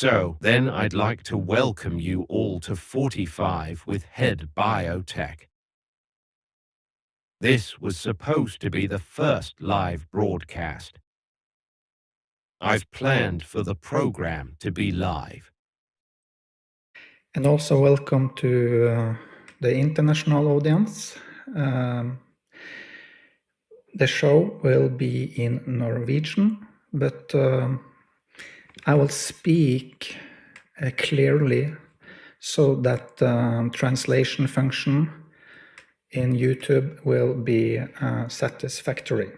So then I'd like to welcome you all to 45 with Head Biotech. This was supposed to be the first live broadcast. I've planned for the program to be live. And also welcome to the international audience. The show will be in Norwegian, but I will speak clearly so that translation function in YouTube will be satisfactory.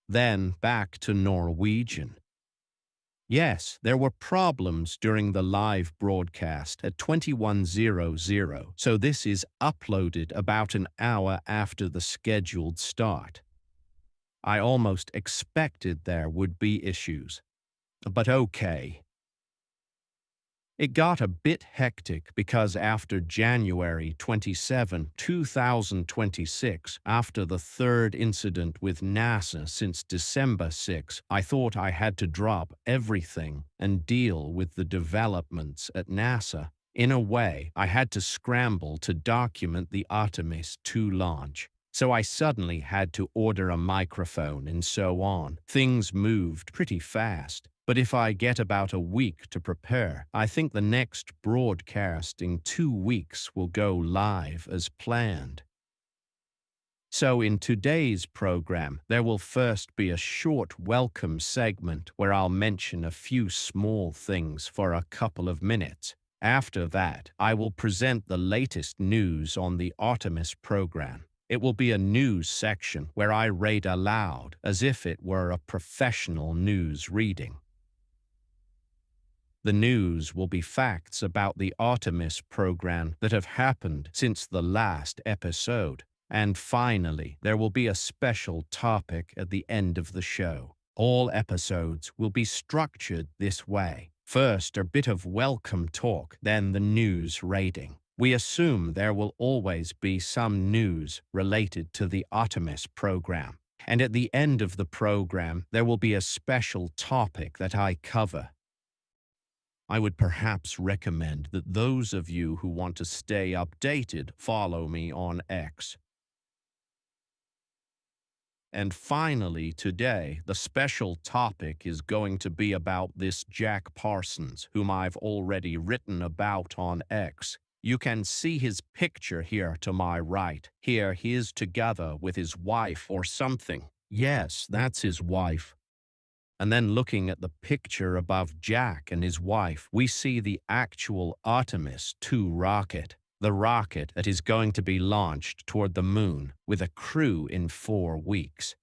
Then back to Norwegian. Yes, there were problems during the live broadcast at 21:00, so this is uploaded about an hour after the scheduled start. I almost expected there would be issues, but okay. It got a bit hectic because after January 27, 2026, after the third incident with NASA since December 6, I thought I had to drop everything and deal with the developments at NASA. In a way, I had to scramble to document the Artemis 2 launch. So I suddenly had to order a microphone and so on. Things moved pretty fast. But if I get about a week to prepare, I think the next broadcast in 2 weeks will go live as planned. So in today's program, there will first be a short welcome segment where I'll mention a few small things for a couple of minutes. After that, I will present the latest news on the Artemis program. It will be a news section where I read aloud as if it were a professional news reading. The news will be facts about the Artemis program that have happened since the last episode. And finally, there will be a special topic at the end of the show. All episodes will be structured this way. First, a bit of welcome talk, then the news rating. We assume there will always be some news related to the Artemis program. And at the end of the program, there will be a special topic that I cover. I would perhaps recommend that those of you who want to stay updated follow me on X. And finally, today, the special topic is going to be about this Jack Parsons, whom I've already written about on X. You can see his picture here to my right. Here he is together with his wife or something. Yes, that's his wife. And then looking at the picture above Jack and his wife, we see the actual Artemis 2 rocket, the rocket that is going to be launched toward the moon with a crew in 4 weeks.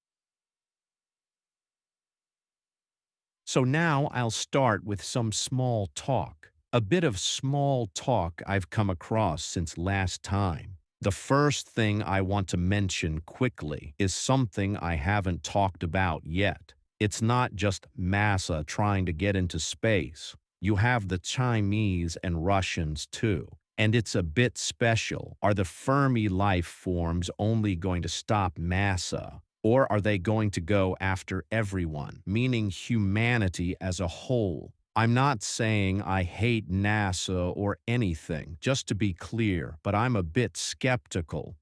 So now I'll start with some small talk, a bit of small talk I've come across since last time. The first thing I want to mention quickly is something I haven't talked about yet. It's not just NASA trying to get into space. You have the Chinese and Russians too. And it's a bit special. Are the Fermi life forms only going to stop NASA? Or are they going to go after everyone, meaning humanity as a whole? I'm not saying I hate NASA or anything, just to be clear, but I'm a bit skeptical.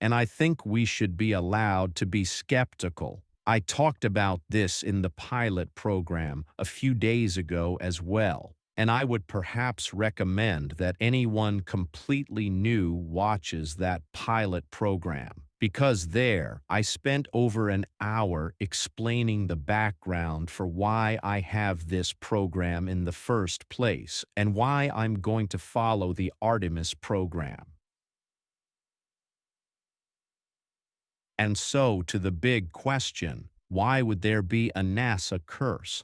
And I think we should be allowed to be skeptical. I talked about this in the pilot program a few days ago as well, and I would perhaps recommend that anyone completely new watches that pilot program, because there I spent over an hour explaining the background for why I have this program in the first place and why I'm going to follow the Artemis program. And so to the big question, why would there be a NASA curse?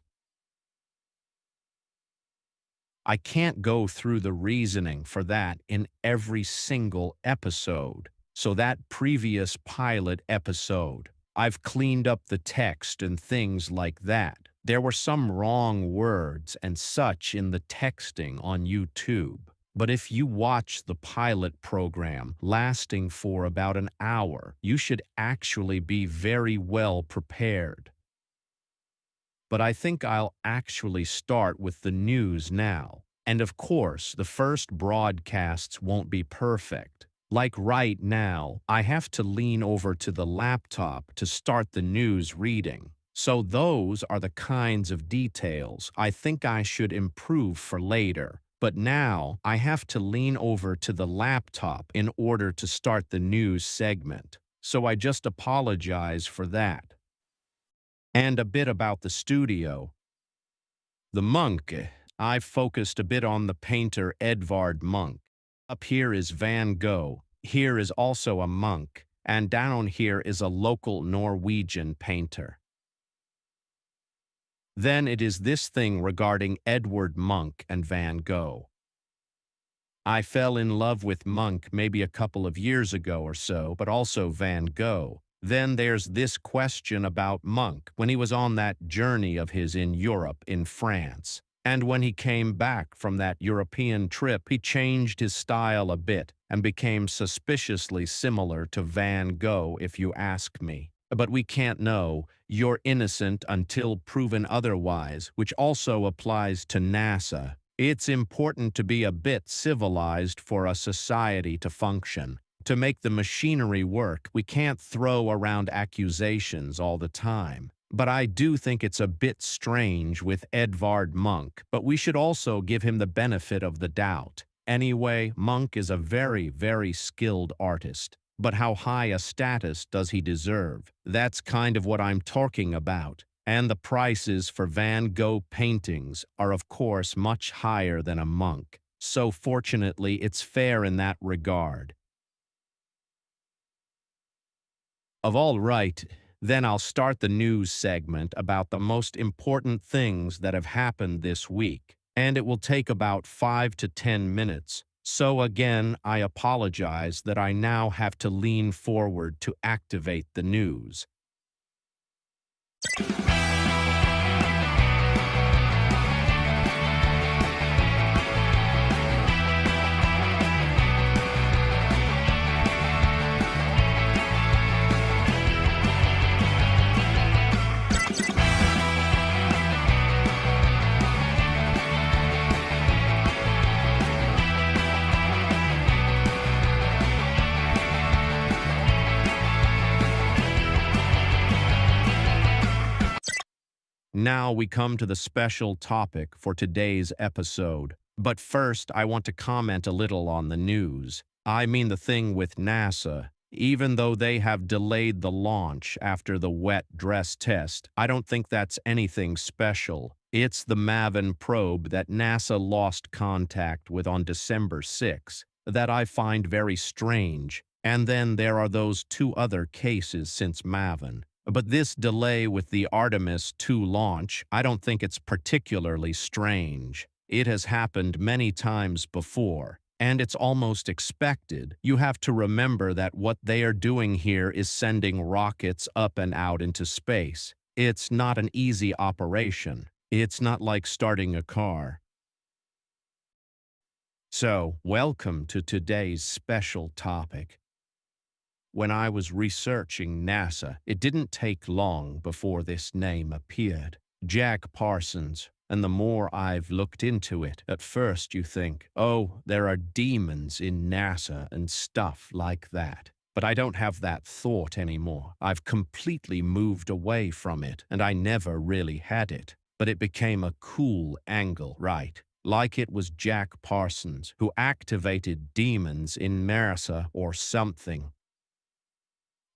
I can't go through the reasoning for that in every single episode. So that previous pilot episode, I've cleaned up the text and things like that. There were some wrong words and such in the texting on YouTube. But if you watch the pilot program lasting for about an hour, you should actually be very well prepared. But I think I'll actually start with the news now. And of course, the first broadcasts won't be perfect. Like right now, I have to lean over to the laptop to start the news reading. So those are the kinds of details I think I should improve for later. But now I have to lean over to the laptop in order to start the news segment. So I just apologize for that. And a bit about the studio. The monk. I've focused a bit on the painter Edvard Munch. Up here is Van Gogh. Here is also a monk. And down here is a local Norwegian painter. Then it is this thing regarding Edvard Munch and Van Gogh. I fell in love with Munch maybe a couple of years ago or so, but also Van Gogh. Then there's this question about Munch when he was on that journey of his in Europe, in France. And when he came back from that European trip, he changed his style a bit and became suspiciously similar to Van Gogh, if you ask me. But we can't know. You're innocent until proven otherwise, which also applies to NASA. It's important to be a bit civilized for a society to function. To make the machinery work, we can't throw around accusations all the time. But I do think it's a bit strange with Edvard Munch, but we should also give him the benefit of the doubt. Anyway, Munch is a very, very skilled artist. But how high a status does he deserve? That's kind of what I'm talking about. And the prices for Van Gogh paintings are of course much higher than a Munch. So fortunately, it's fair in that regard. All right, then I'll start the news segment about the most important things that have happened this week. And it will take about 5 to 10 minutes. So again, I apologize that I now have to lean forward to activate the news. Now we come to the special topic for today's episode. But first, I want to comment a little on the news. I mean the thing with NASA. Even though they have delayed the launch after the wet dress test, I don't think that's anything special. It's the MAVEN probe that NASA lost contact with on December 6 that I find very strange. And then there are those two other cases since MAVEN. But this delay with the Artemis 2 launch, I don't think it's particularly strange. It has happened many times before, and it's almost expected. You have to remember that what they are doing here is sending rockets up and out into space. It's not an easy operation. It's not like starting a car. So, welcome to today's special topic. When I was researching NASA, it didn't take long before this name appeared, Jack Parsons. And the more I've looked into it, at first you think, oh, there are demons in NASA and stuff like that. But I don't have that thought anymore. I've completely moved away from it, and I never really had it. But it became a cool angle, right? Like it was Jack Parsons who activated demons in NASA or something.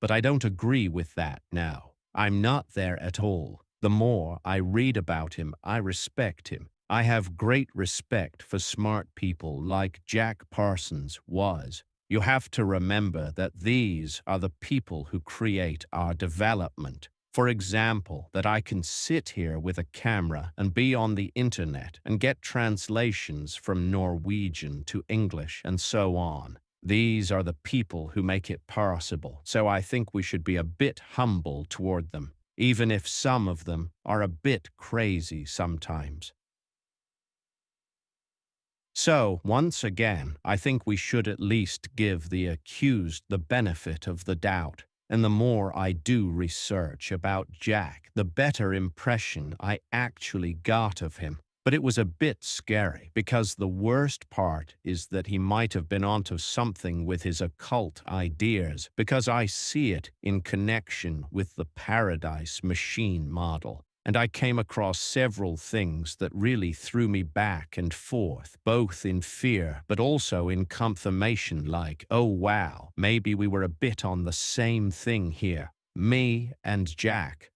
But I don't agree with that now. I'm not there at all. The more I read about him, I respect him. I have great respect for smart people like Jack Parsons was. You have to remember that these are the people who create our development. For example, that I can sit here with a camera and be on the internet and get translations from Norwegian to English and so on. These are the people who make it possible, so I think we should be a bit humble toward them, even if some of them are a bit crazy sometimes. So, once again, I think we should at least give the accused the benefit of the doubt. And the more I do research about Jack, the better impression I actually got of him. But it was a bit scary, because the worst part is that he might have been onto something with his occult ideas, because I see it in connection with the Paradise Machine model. And I came across several things that really threw me back and forth, both in fear but also in confirmation, like, oh wow, maybe we were a bit on the same thing here, me and Jack.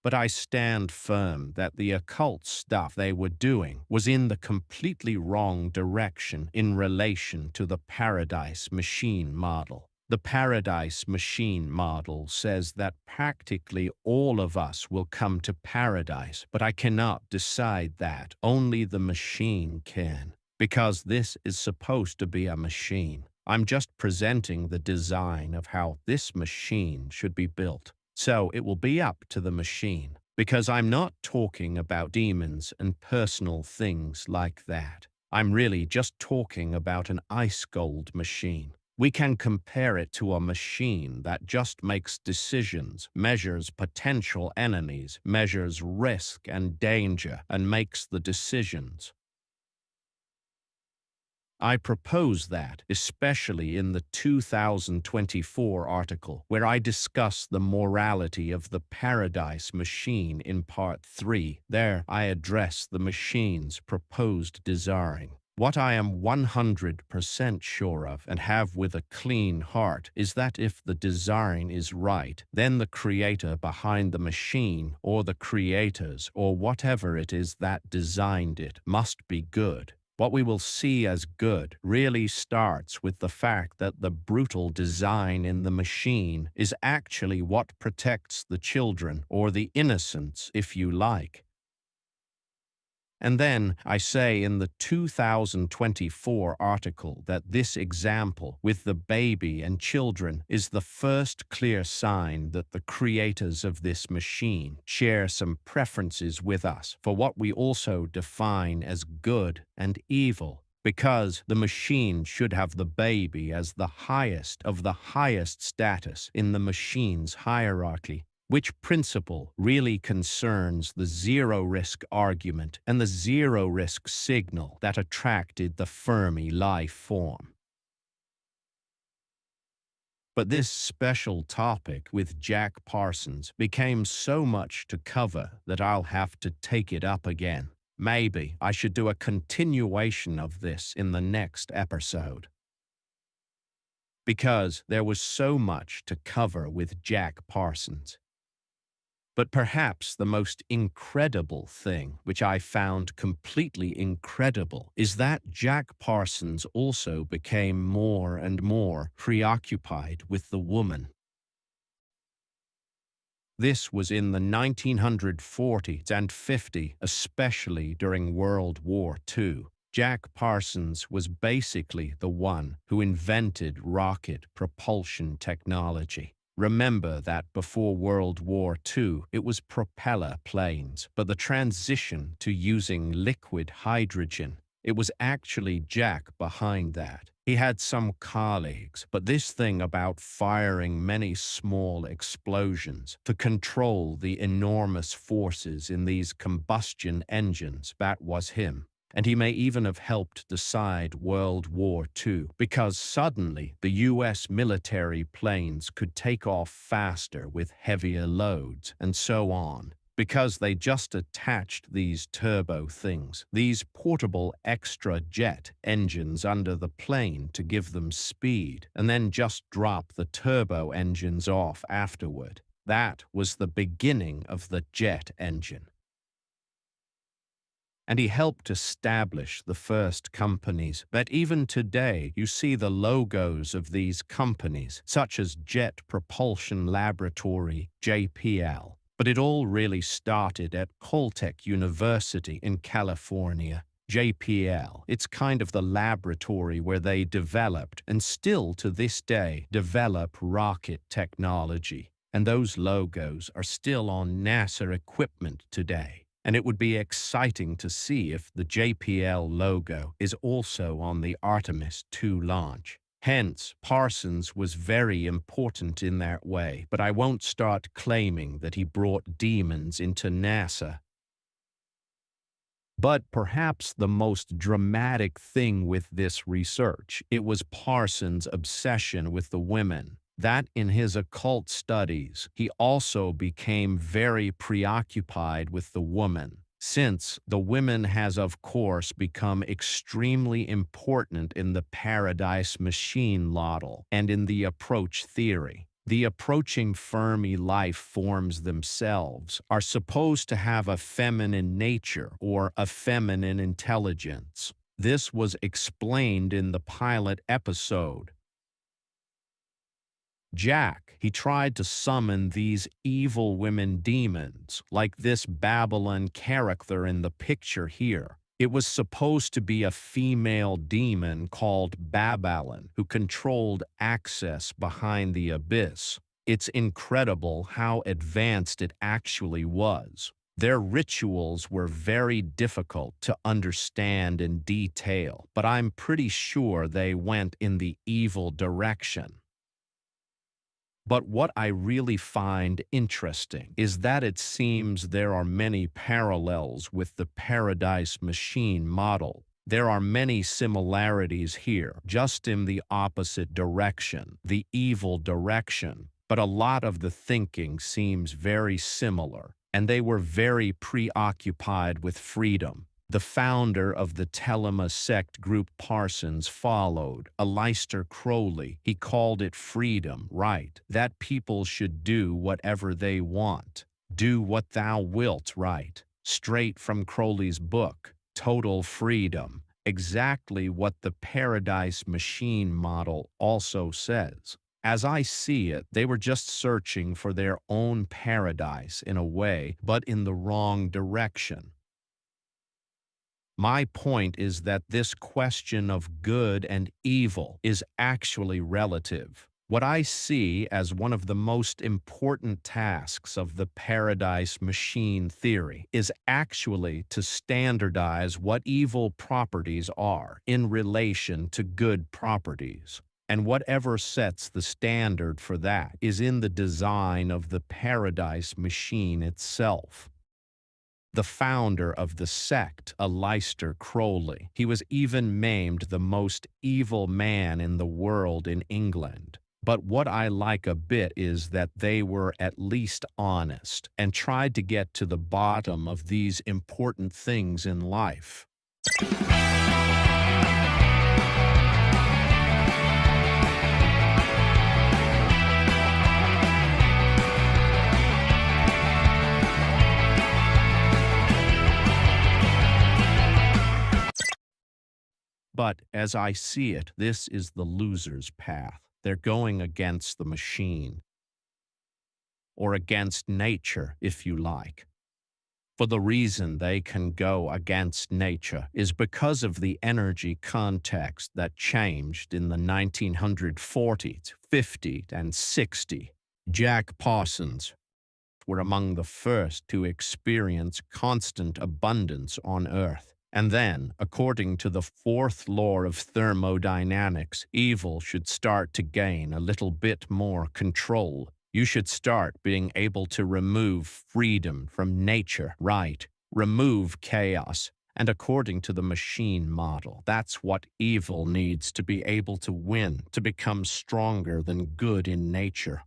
But I stand firm that the occult stuff they were doing was in the completely wrong direction in relation to the Paradise Machine model. The Paradise Machine model says that practically all of us will come to paradise, but I cannot decide that. Only the machine can, because this is supposed to be a machine. I'm just presenting the design of how this machine should be built. So it will be up to the machine, because I'm not talking about demons and personal things like that. I'm really just talking about an ice cold machine. We can compare it to a machine that just makes decisions, measures potential enemies, measures risk and danger, and makes the decisions. I propose that, especially in the 2024 article, where I discuss the morality of the Paradise Machine in Part 3, there I address the machine's proposed design. What I am 100% sure of and have with a clean heart is that if the design is right, then the creator behind the machine, or the creators, or whatever it is that designed it, must be good. What we will see as good really starts with the fact that the brutal design in the machine is actually what protects the children, or the innocents, if you like. And then I say in the 2024 article that this example with the baby and children is the first clear sign that the creators of this machine share some preferences with us for what we also define as good and evil, because the machine should have the baby as the highest of the highest status in the machine's hierarchy. Which principle really concerns the zero-risk argument and the zero-risk signal that attracted the Fermi life form. But this special topic with Jack Parsons became so much to cover that I'll have to take it up again. Maybe I should do a continuation of this in the next episode, because there was so much to cover with Jack Parsons. But perhaps the most incredible thing, which I found completely incredible, is that Jack Parsons also became more and more preoccupied with the woman. This was in the 1940s and 50s, especially during World War II. Jack Parsons was basically the one who invented rocket propulsion technology. Remember that before World War II, it was propeller planes, but the transition to using liquid hydrogen, it was actually Jack behind that. He had some colleagues, but this thing about firing many small explosions to control the enormous forces in these combustion engines, that was him. And he may even have helped decide World War II, because suddenly the US military planes could take off faster with heavier loads, and so on, because they just attached these turbo things, these portable extra jet engines under the plane to give them speed, and then just drop the turbo engines off afterward. That was the beginning of the jet engine. And he helped establish the first companies that even today you see the logos of these companies, such as Jet Propulsion Laboratory, JPL. But it all really started at Caltech University in California. JPL. It's kind of the laboratory where they developed, and still to this day, develop rocket technology. And those logos are still on NASA equipment today. And it would be exciting to see if the JPL logo is also on the Artemis 2 launch. Hence, Parsons was very important in that way, but I won't start claiming that he brought demons into NASA. But perhaps the most dramatic thing with this research, it was Parsons' obsession with the women. That in his occult studies, he also became very preoccupied with the woman, since the woman has of course become extremely important in the Paradise Machine model and in the approach theory. The approaching Fermi life forms themselves are supposed to have a feminine nature or a feminine intelligence. This was explained in the pilot episode. Jack, he tried to summon these evil women demons, like this Babylon character in the picture here. It was supposed to be a female demon called Babylon who controlled access behind the abyss. It's incredible how advanced it actually was. Their rituals were very difficult to understand in detail, but I'm pretty sure they went in the evil direction. But what I really find interesting is that it seems there are many parallels with the Paradise Machine model. There are many similarities here, just in the opposite direction, the evil direction. But a lot of the thinking seems very similar, and they were very preoccupied with freedom. The founder of the Thelema sect group Parsons followed, Aleister Crowley. He called it freedom, right? That people should do whatever they want. Do what thou wilt, right? Straight from Crowley's book, Total Freedom. Exactly what the Paradise Machine model also says. As I see it, they were just searching for their own paradise in a way, but in the wrong direction. My point is that this question of good and evil is actually relative. What I see as one of the most important tasks of the Paradise Machine theory is actually to standardize what evil properties are in relation to good properties. And whatever sets the standard for that is in the design of the Paradise Machine itself. The founder of the sect, Aleister Crowley, he was even named the most evil man in the world in England. But what I like a bit is that they were at least honest and tried to get to the bottom of these important things in life. But as I see it, this is the loser's path. They're going against the machine, or against nature, if you like. For the reason they can go against nature is because of the energy context that changed in the 1940s, 50s, and 60s. Jack Parsons were among the first to experience constant abundance on Earth. And then, according to the fourth law of thermodynamics, evil should start to gain a little bit more control. You should start being able to remove freedom from nature, right? Remove chaos. And according to the machine model, that's what evil needs to be able to win, to become stronger than good in nature.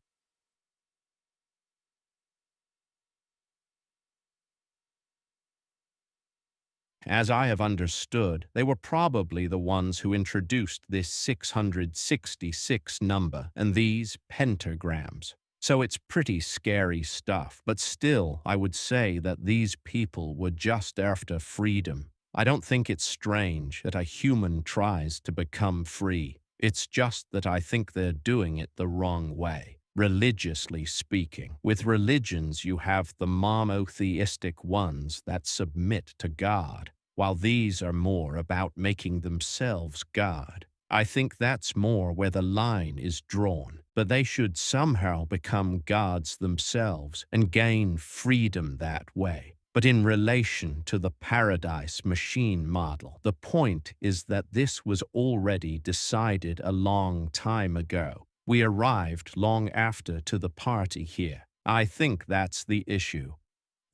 As I have understood, they were probably the ones who introduced this 666 number and these pentagrams. So it's pretty scary stuff, but still, I would say that these people were just after freedom. I don't think it's strange that a human tries to become free. It's just that I think they're doing it the wrong way. Religiously speaking, with religions you have the monotheistic ones that submit to God. while these are more about making themselves God. I think that's more where the line is drawn, but they should somehow become gods themselves and gain freedom that way. But in relation to the paradise machine model, the point is that this was already decided a long time ago. We arrived long after to the party here. I think that's the issue.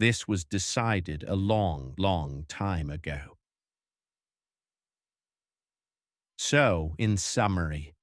This was decided a long time ago. So, in summary,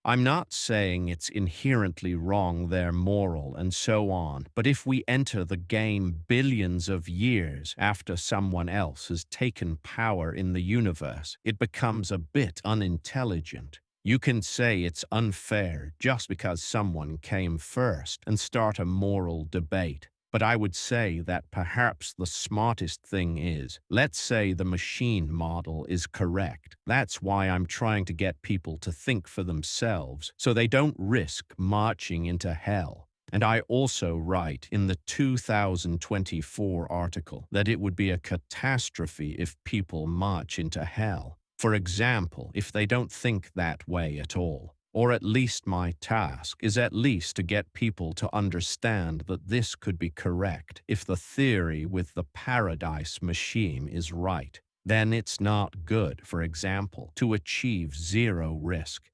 I'm not saying it's inherently wrong, they're moral and so on, but if we enter the game billions of years after someone else has taken power in the universe, it becomes a bit unintelligent. You can say it's unfair just because someone came first and start a moral debate. But I would say that perhaps the smartest thing is, let's say the machine model is correct. That's why I'm trying to get people to think for themselves so they don't risk marching into hell. And I also write in the 2024 article that it would be a catastrophe if people march into hell. For example, if they don't think that way at all. Or at least my task is at least to get people to understand that this could be correct if the theory with the paradise machine is right. Then it's not good, for example, to achieve zero risk.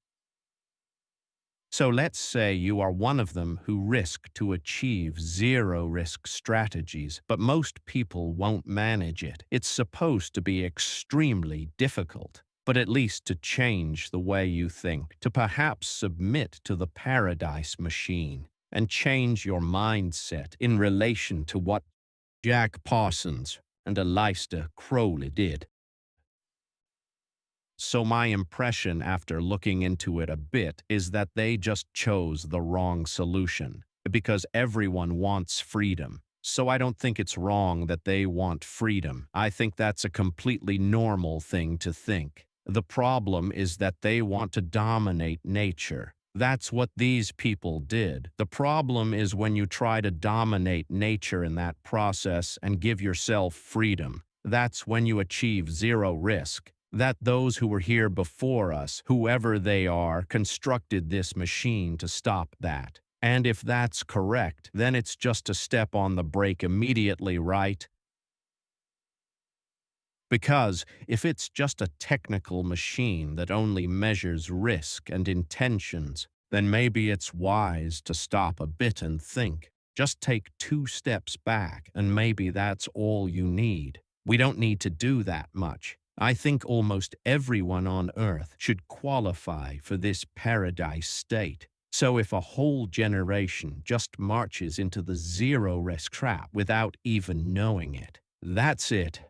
So let's say you are one of them who risk to achieve zero risk strategies, but most people won't manage it. It's supposed to be extremely difficult. But at least to change the way you think, to perhaps submit to the paradise machine and change your mindset in relation to what Jack Parsons and Aleister Crowley did. So my impression after looking into it a bit is that they just chose the wrong solution, because everyone wants freedom. So I don't think it's wrong that they want freedom. I think that's a completely normal thing to think. The problem is that they want to dominate nature. That's what these people did. The problem is when you try to dominate nature in that process and give yourself freedom. That's when you achieve zero risk. That those who were here before us, whoever they are, constructed this machine to stop that. And if that's correct, then it's just a step on the brake immediately, right? Because if it's just a technical machine that only measures risk and intentions, then maybe it's wise to stop a bit and think. Just take 2 steps back, and maybe that's all you need. We don't need to do that much. I think almost everyone on Earth should qualify for this paradise state. So if a whole generation just marches into the zero risk trap without even knowing it, that's it.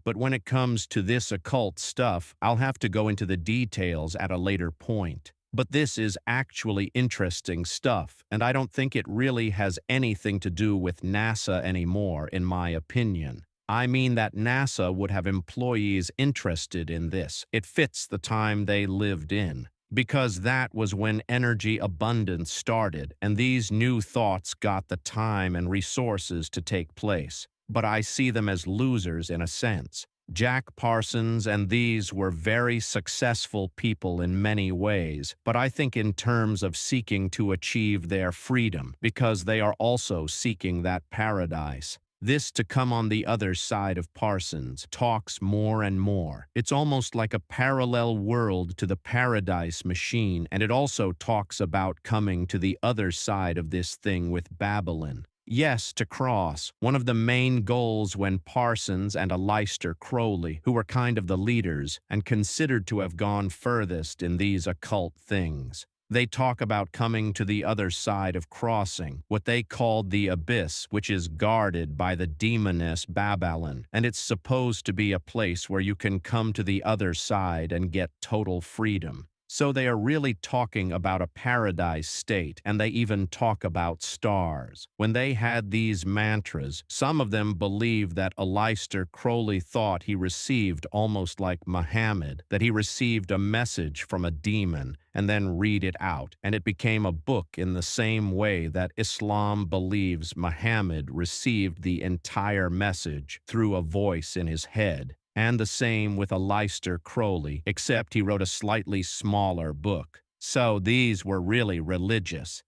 But when it comes to this occult stuff, I'll have to go into the details at a later point. But this is actually interesting stuff, and I don't think it really has anything to do with NASA anymore, in my opinion. I mean that NASA would have employees interested in this. It fits the time they lived in. Because that was when energy abundance started, and these new thoughts got the time and resources to take place. But I see them as losers in a sense. Jack Parsons and these were very successful people in many ways, but I think in terms of seeking to achieve their freedom, because they are also seeking that paradise. This to come on the other side of Parsons talks more and more. It's almost like a parallel world to the paradise machine, and it also talks about coming to the other side of this thing with Babylon. Yes, to cross, one of the main goals when Parsons and Aleister Crowley, who were kind of the leaders and considered to have gone furthest in these occult things. They talk about coming to the other side of crossing, what they called the abyss, which is guarded by the demoness Babylon, and it's supposed to be a place where you can come to the other side and get total freedom. So they are really talking about a paradise state, and they even talk about stars. When they had these mantras, some of them believe that Aleister Crowley thought he received, almost like Muhammad, that he received a message from a demon and then read it out, and it became a book in the same way that Islam believes Muhammad received the entire message through a voice in his head. And the same with Aleister Crowley, except he wrote a slightly smaller book. So these were really religious.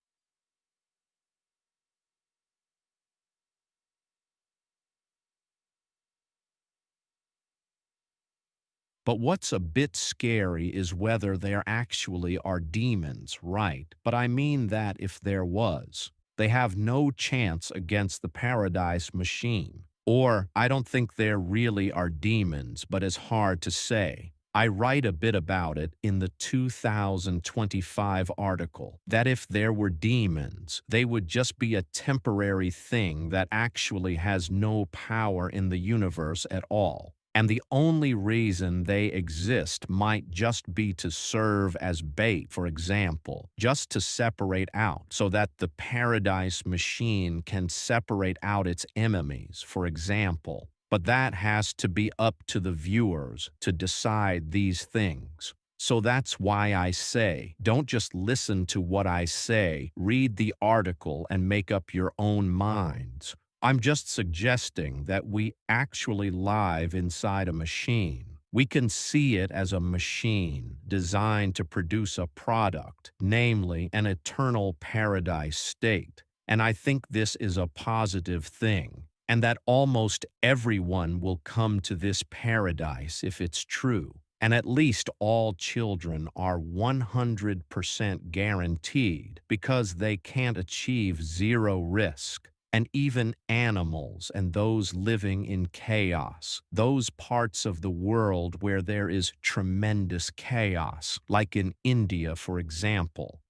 But what's a bit scary is whether there actually are demons, right? But I mean that if there was, they have no chance against the Paradise Machine. Or, I don't think there really are demons, but it's hard to say. I write a bit about it in the 2025 article, that if there were demons, they would just be a temporary thing that actually has no power in the universe at all. And the only reason they exist might just be to serve as bait, for example, just to separate out, so that the Paradise Machine can separate out its enemies, for example. But that has to be up to the viewers to decide these things. So that's why I say, don't just listen to what I say, read the article and make up your own minds. I'm just suggesting that we actually live inside a machine. We can see it as a machine designed to produce a product, namely an eternal paradise state. And I think this is a positive thing, and that almost everyone will come to this paradise if it's true. And at least all children are 100% guaranteed because they can't achieve zero risk. And even animals and those living in chaos, those parts of the world where there is tremendous chaos, like in India, for example.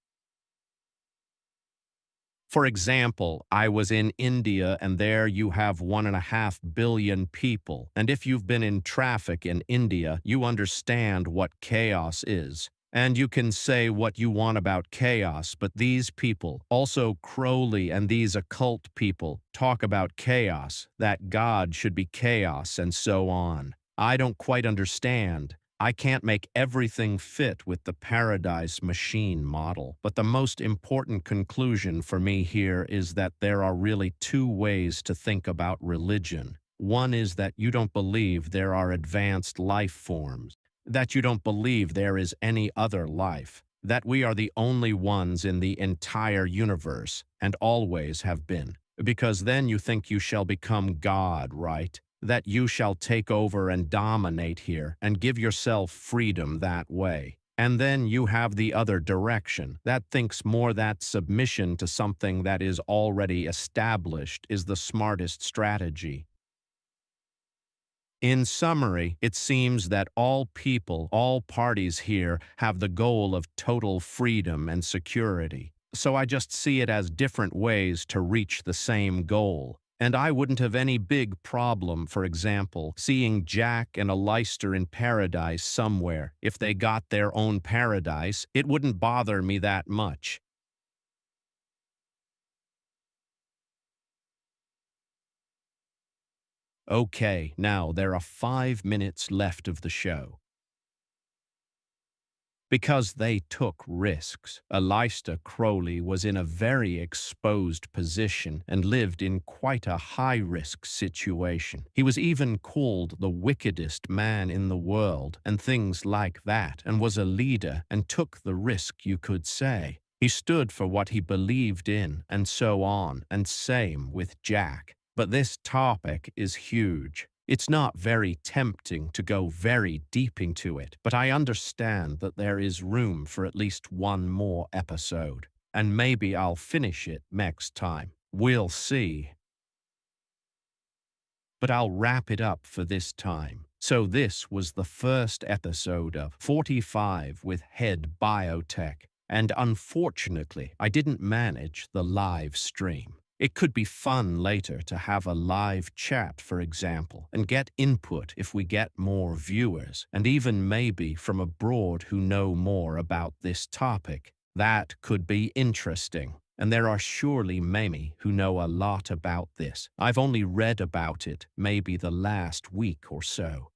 For example, I was in India and there you have 1.5 billion people. And if you've been in traffic in India, you understand what chaos is. And you can say what you want about chaos, but these people, also Crowley and these occult people, talk about chaos, that God should be chaos and so on. I don't quite understand. I can't make everything fit with the Paradise Machine model, but the most important conclusion for me here is that there are really two ways to think about religion. One is that you don't believe there are advanced life forms, that you don't believe there is any other life, that we are the only ones in the entire universe, and always have been. Because then you think you shall become God, right? That you shall take over and dominate here, and give yourself freedom that way. And then you have the other direction, that thinks more that submission to something that is already established is the smartest strategy. In summary, it seems that all people, all parties here have the goal of total freedom and security. So I just see it as different ways to reach the same goal. And I wouldn't have any big problem, for example, seeing Jack and Aleister in paradise somewhere. If they got their own paradise, it wouldn't bother me that much. Okay, now there are 5 minutes left of the show. Because they took risks. Aleister Crowley was in a very exposed position and lived in quite a high-risk situation. He was even called the wickedest man in the world and things like that, and was a leader and took the risk, you could say. He stood for what he believed in, and so on, and same with Jack. But this topic is huge. It's not very tempting to go very deep into it, but I understand that there is room for at least one more episode, and maybe I'll finish it next time. We'll see. But I'll wrap it up for this time. So this was the first episode of 45 with Head Biotech, and unfortunately, I didn't manage the live stream. It could be fun later to have a live chat, for example, and get input if we get more viewers, and even maybe from abroad who know more about this topic. That could be interesting. And there are surely many who know a lot about this. I've only read about it maybe the last week or so.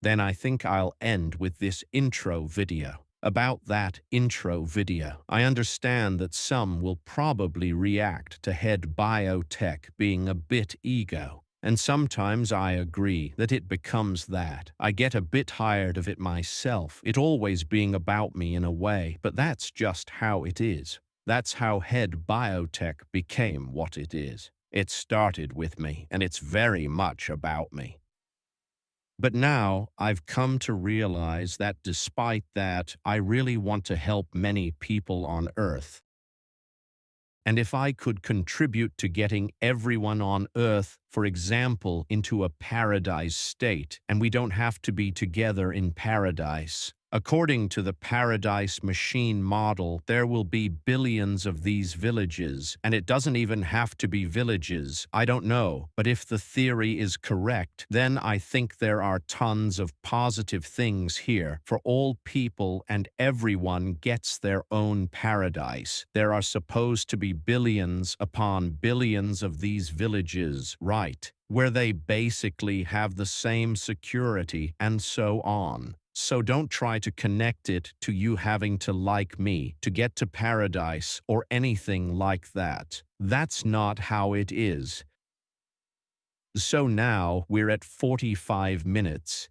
Then I think I'll end with this intro video. About that intro video, I understand that some will probably react to Head Biotech being a bit ego. And sometimes I agree that it becomes that. I get a bit tired of it myself, it always being about me in a way, but that's just how it is. That's how Head Biotech became what it is. It started with me, and it's very much about me. But now I've come to realize that despite that, I really want to help many people on Earth. And if I could contribute to getting everyone on Earth, for example, into a paradise state, and we don't have to be together in paradise. According to the Paradise Machine model, there will be billions of these villages, and it doesn't even have to be villages. I don't know, but if the theory is correct, then I think there are tons of positive things here for all people, and everyone gets their own paradise. There are supposed to be billions upon billions of these villages, right, where they basically have the same security and so on. So don't try to connect it to you having to like me to get to paradise or anything like that. That's not how it is. So now we're at 45 minutes.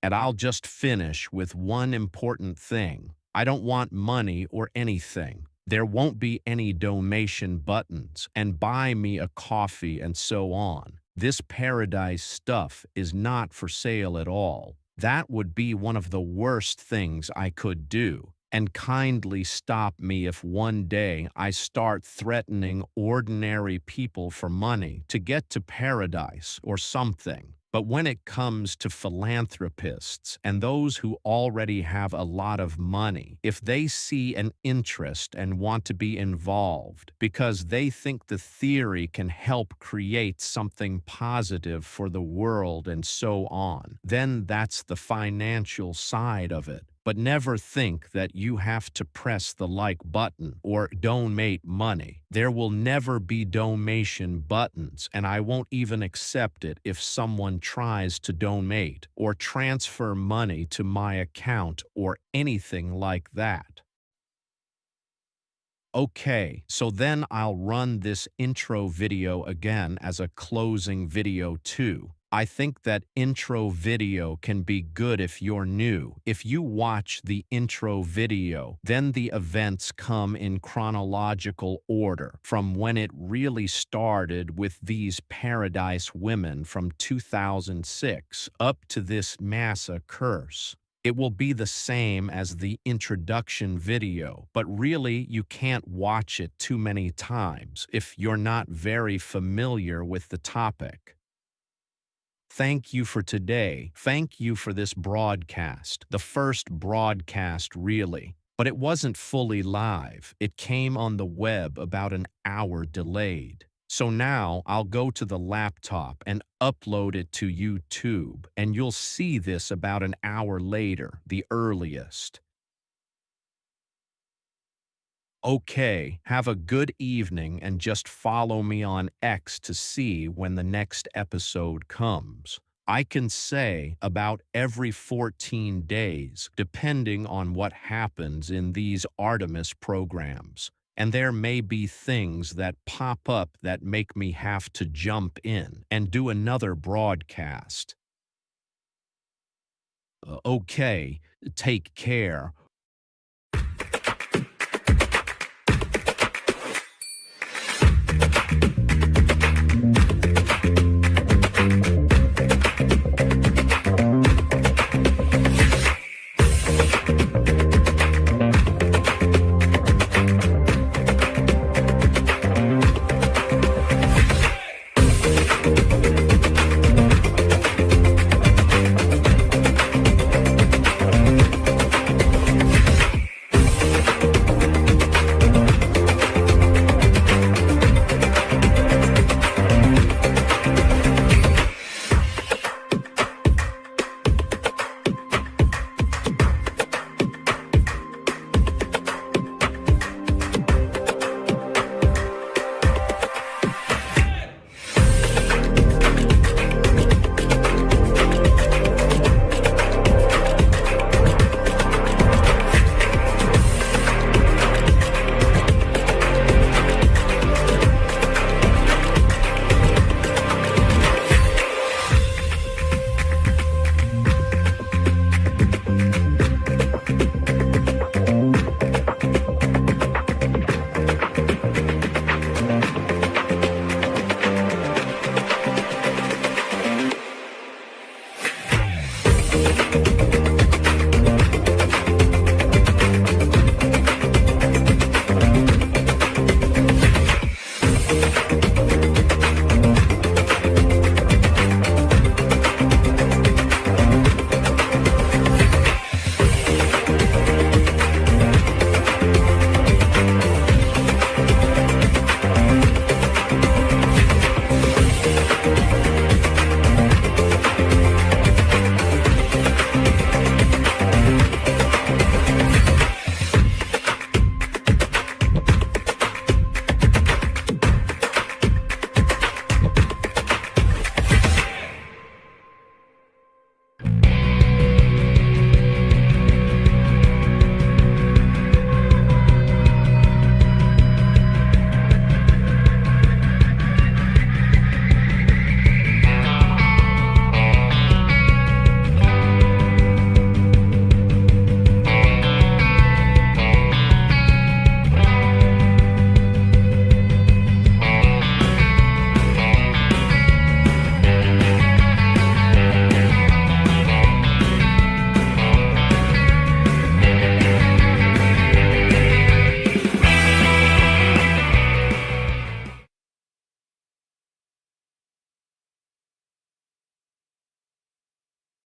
And I'll just finish with one important thing. I don't want money or anything. There won't be any donation buttons and buy me a coffee and so on. This paradise stuff is not for sale at all. That would be one of the worst things I could do. And kindly stop me if one day I start threatening ordinary people for money to get to paradise or something. But when it comes to philanthropists and those who already have a lot of money, if they see an interest and want to be involved because they think the theory can help create something positive for the world and so on, then that's the financial side of it. But never think that you have to press the like button or donate money. There will never be donation buttons, and I won't even accept it if someone tries to donate or transfer money to my account or anything like that. Okay, so then I'll run this intro video again as a closing video too. I think that intro video can be good if you're new. If you watch the intro video, then the events come in chronological order from when it really started with these paradise women from 2006 up to this massa curse. It will be the same as the introduction video, but really you can't watch it too many times if you're not very familiar with the topic. Thank you for today. Thank you for this broadcast, the first broadcast really. But it wasn't fully live. It came on the web about an hour delayed. So now I'll go to the laptop and upload it to YouTube, and you'll see this about an hour later, the earliest. Okay, have a good evening and just follow me on X to see when the next episode comes. I can say about every 14 days, depending on what happens in these Artemis programs. And there may be things that pop up that make me have to jump in and do another broadcast. Okay, take care.